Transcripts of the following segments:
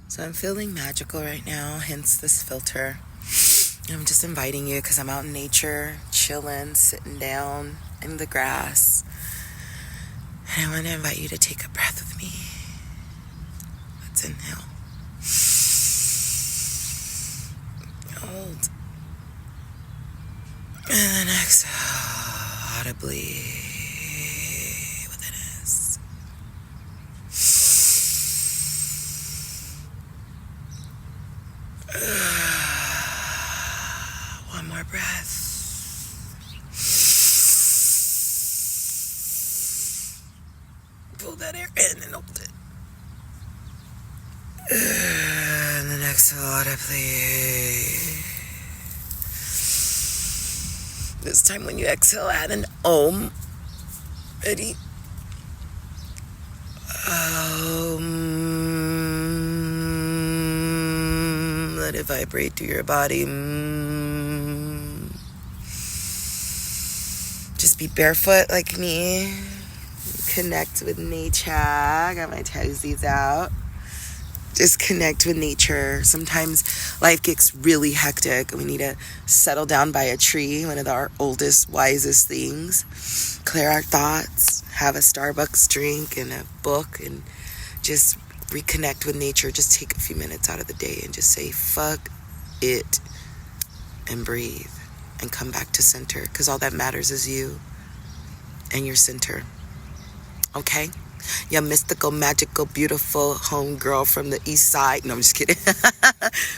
So I'm feeling magical right now, hence this filter. I'm just inviting you because I'm out in nature, chilling, sitting down in the grass. And I want to invite you to take a breath with me. Let's inhale. Hold. And then exhale audibly within us. One more breath. Pull that air in and hold it. And then exhale audibly. This time when you exhale, add an Om. Ready? Let it vibrate through your body. Just be barefoot like me. Connect with nature. I got my toesies out. Just connect with nature. Sometimes life gets really hectic and we need to settle down by a tree, one of our oldest, wisest things. Clear our thoughts, have a Starbucks drink and a book, and just reconnect with nature. Just take a few minutes out of the day and just say, fuck it, and breathe and come back to center, because all that matters is you and your center. Okay? Your mystical, magical, beautiful homegirl from the east side. No, I'm just kidding.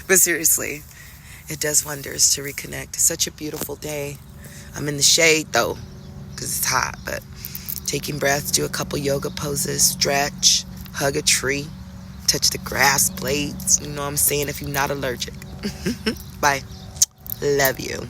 But seriously, it does wonders to reconnect. It's such a beautiful day. I'm in the shade though, because it's hot. But taking breaths, do a couple yoga poses, stretch, hug a tree, touch the grass blades. You know what I'm saying, if you're not allergic. Bye. Love you.